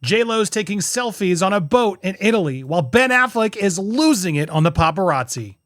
J-Lo's taking selfies on a boat in Italy while Ben Affleck is losing it on the paparazzi.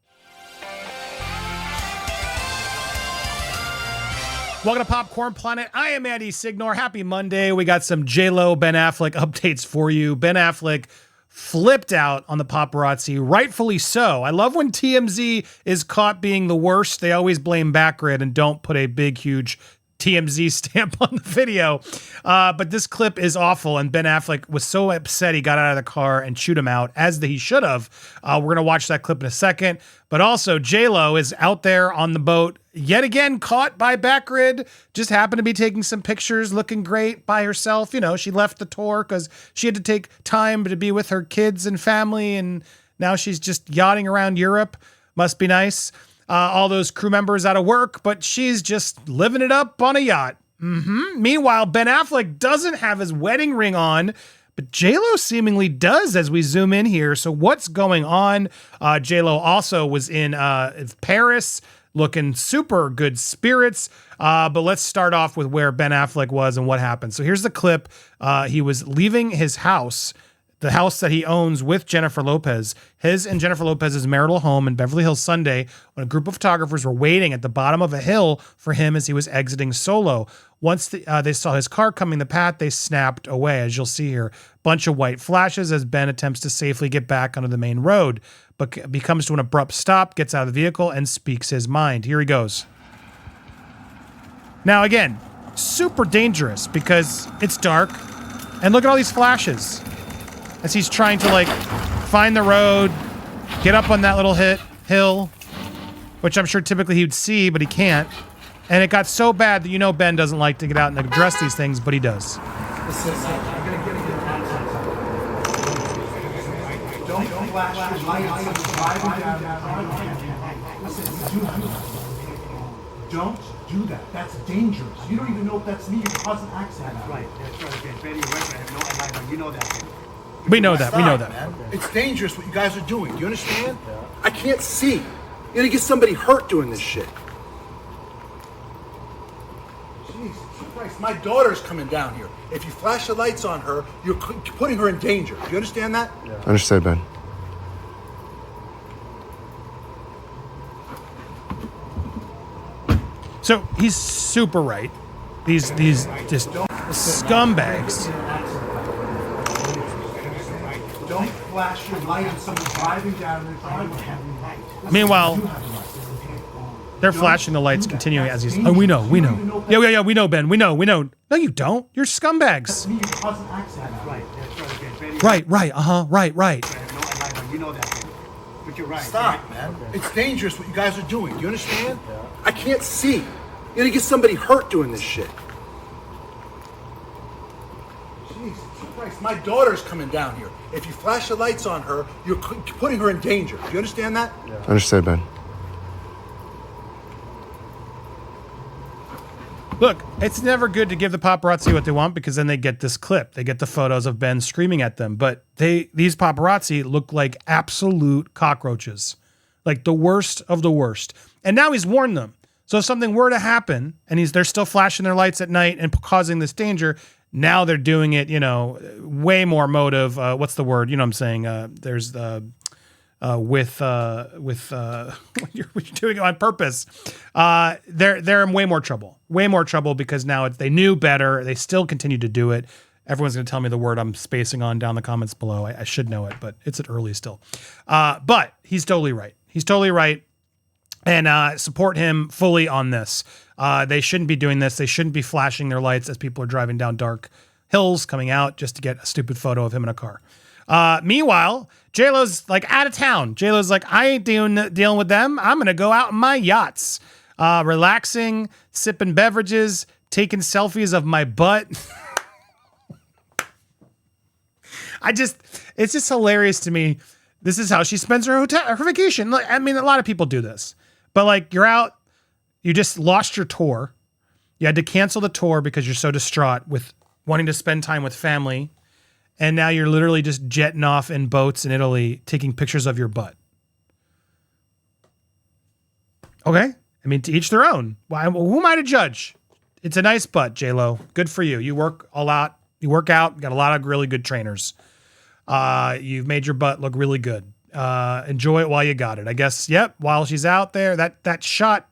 Welcome to Popcorn Planet. I am Andy Signor. Happy Monday. We got some J-Lo, Ben Affleck updates for you. Ben Affleck flipped out on the paparazzi, rightfully so. I love when TMZ is caught being the worst. They always blame Backgrid and don't put a big, huge TMZ stamp on the video. But this clip is awful, and Ben Affleck was so upset he got out of the car and chewed him out, as he should have. We're going to watch that clip in a second. But also, J-Lo is out there on the boat, yet again caught by Backgrid. Just happened to be taking some pictures, looking great by herself. You know, she left the tour because she had to take time to be with her kids and family, and now she's just yachting around Europe. Must be nice. All those crew members out of work, but she's just living it up on a yacht. Meanwhile, Ben Affleck doesn't have his wedding ring on, but J-Lo seemingly does as we zoom in here. So what's going on? J-Lo also was in Paris, looking super good spirits. But let's start off with where Ben Affleck was and what happened. So here's the clip. He was leaving his house, the house that he owns with Jennifer Lopez, his and Jennifer Lopez's marital home in Beverly Hills Sunday, when a group of photographers were waiting at the bottom of a hill for him as he was exiting solo. Once they saw his car coming the path, they snapped away, as you'll see here. Bunch of white flashes as Ben attempts to safely get back onto the main road, but comes to an abrupt stop, gets out of the vehicle, and speaks his mind. Here he goes. Now again, super dangerous because it's dark, and look at all these flashes as he's trying to like find the road, get up on that little hill, which I'm sure typically he would see, but he can't. And it got so bad that, you know, Ben doesn't like to get out and address these things, but he does. Don't do that. That's dangerous. You don't even know if that's me. You're causing accident. That's right. That's right. Okay. Very right. I have no idea. You know that. We know that. We know that. Man. It's dangerous what you guys are doing. Do you understand? Yeah. I can't see. You're gonna get somebody hurt doing this shit. Jesus Christ. My daughter's coming down here. If you flash the lights on her, you're putting her in danger. Do you understand that? Yeah. Understood, Ben. So he's super right. These just scumbags. Don't flash your light on someone driving down their driveway. Meanwhile, they're flashing the lights continuing as he's, oh, we know. Yeah, we know, Ben. We know. No, you don't. You're scumbags. Right. You know that. But you're right. Stop, man. It's dangerous what you guys are doing. Do you understand? Yeah. I can't see. You're gonna get somebody hurt doing this shit. Jesus Christ. My daughter's coming down here. If you flash the lights on her, you're putting her in danger. Do you understand that? Yeah. Understood, Ben. Look, it's never good to give the paparazzi what they want because then they get this clip. They get the photos of Ben screaming at them. But these paparazzi look like absolute cockroaches. Like the worst of the worst. And now he's warned them. So if something were to happen and they're still flashing their lights at night and causing this danger, now they're doing it, you know, way more motive. What's the word? You know what I'm saying? There's with when you're doing it on purpose. They're in way more trouble because now they knew better. They still continue to do it. Everyone's going to tell me the word I'm spacing on down the comments below. I should know it, but it's early still. But he's totally right. He's totally right. And support him fully on this. They shouldn't be doing this. They shouldn't be flashing their lights as people are driving down dark hills coming out just to get a stupid photo of him in a car. Meanwhile, J-Lo's like out of town. J-Lo's like, I ain't dealing with them. I'm going to go out in my yachts, relaxing, sipping beverages, taking selfies of my butt. It's just hilarious to me. This is how she spends her vacation. I mean, a lot of people do this, but like you're out, you just lost your tour. You had to cancel the tour because you're so distraught with wanting to spend time with family. And now you're literally just jetting off in boats in Italy, taking pictures of your butt. Okay. I mean, to each their own. Who am I to judge? It's a nice butt, J-Lo. Good for you. You work a lot. You work out, got a lot of really good trainers. You've made your butt look really good. Enjoy it while you got it. I guess, yep, while she's out there, that shot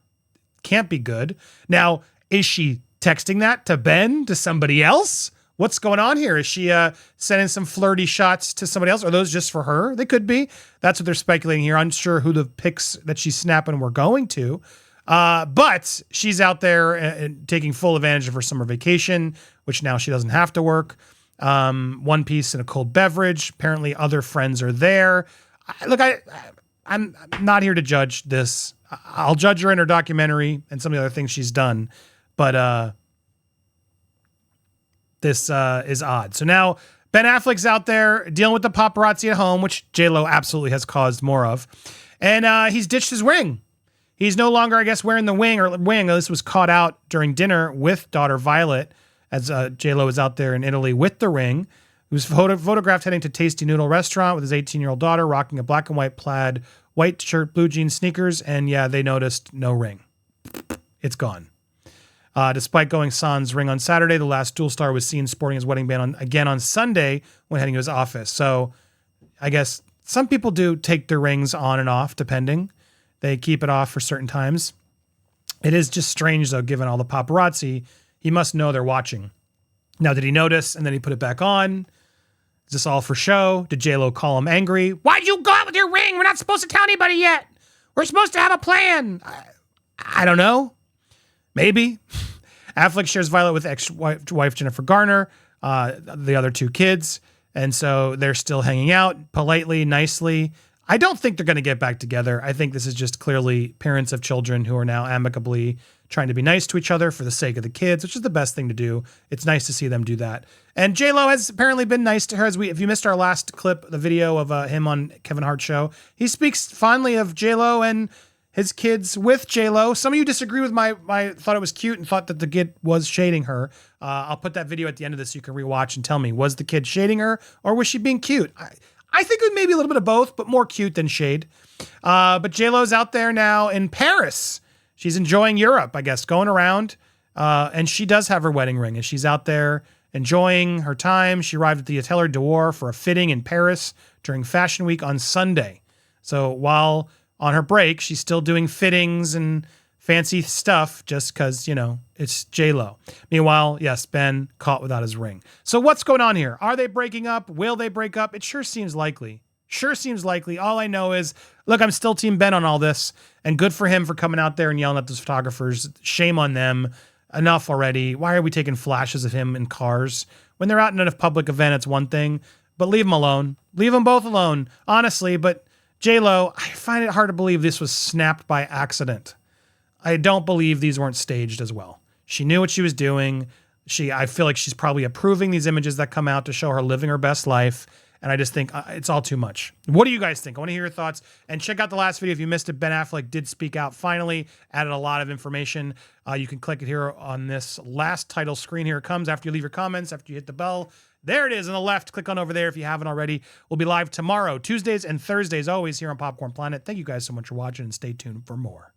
can't be good. Now, is she texting that to Ben, to somebody else? What's going on here? Is she sending some flirty shots to somebody else? Are those just for her? They could be. That's what they're speculating here. I'm unsure who the pics that she's snapping were going to. But she's out there and taking full advantage of her summer vacation, which now she doesn't have to work. One piece and a cold beverage. Apparently other friends are there. I'm not here to judge this. I'll judge her in her documentary and some of the other things she's done. But this is odd. So now Ben Affleck's out there dealing with the paparazzi at home, which J-Lo absolutely has caused more of. And he's ditched his ring. He's no longer, I guess, wearing the ring. This was caught out during dinner with daughter Violet as J-Lo was out there in Italy with the ring. He was photographed heading to Tasty Noodle restaurant with his 18-year-old daughter rocking a black and white plaid white shirt, blue jeans, sneakers. And yeah, they noticed no ring. It's gone. Despite going sans ring on Saturday, the last dual star was seen sporting his wedding band again on Sunday when heading to his office. So I guess some people do take their rings on and off, depending. They keep it off for certain times. It is just strange, though, given all the paparazzi. He must know they're watching. Now, did he notice and then he put it back on? Is this all for show? Did J-Lo call him angry? Why'd you go out with your ring? We're not supposed to tell anybody yet. We're supposed to have a plan. I don't know. Maybe. Affleck shares Violet with ex-wife Jennifer Garner, the other two kids. And so they're still hanging out politely, nicely. I don't think they're going to get back together. I think this is just clearly parents of children who are now amicably trying to be nice to each other for the sake of the kids, which is the best thing to do. It's nice to see them do that. And J-Lo has apparently been nice to her. If you missed our last clip, the video of him on Kevin Hart's show, he speaks fondly of J-Lo and his kids with J-Lo. Some of you disagree with my thought it was cute and thought that the kid was shading her. I'll put that video at the end of this so you can rewatch and tell me, was the kid shading her or was she being cute? I think it may be a little bit of both, but more cute than shade. But J-Lo's out there now in Paris. She's enjoying Europe, I guess, going around. And she does have her wedding ring, and she's out there enjoying her time. She arrived at the Atelier d'Or for a fitting in Paris during Fashion Week on Sunday. So while on her break, she's still doing fittings and fancy stuff just because, it's J-Lo. Meanwhile, yes, Ben caught without his ring. So what's going on here? Are they breaking up? Will they break up? It sure seems likely. All I know is, look, I'm still Team Ben on all this, and good for him for coming out there and yelling at those photographers. Shame on them. Enough already. Why are we taking flashes of him in cars? When they're out in a public event, it's one thing, but leave them alone. Leave them both alone, honestly. But J-Lo, I find it hard to believe this was snapped by accident. I don't believe these weren't staged as well. She knew what she was doing. I feel like she's probably approving these images that come out to show her living her best life. And I just think it's all too much. What do you guys think? I want to hear your thoughts. And check out the last video if you missed it. Ben Affleck did speak out finally, added a lot of information. You can click it here on this last title screen. Here it comes after you leave your comments, after you hit the bell. There it is on the left. Click on over there if you haven't already. We'll be live tomorrow, Tuesdays and Thursdays, always here on Popcorn Planet. Thank you guys so much for watching, and stay tuned for more.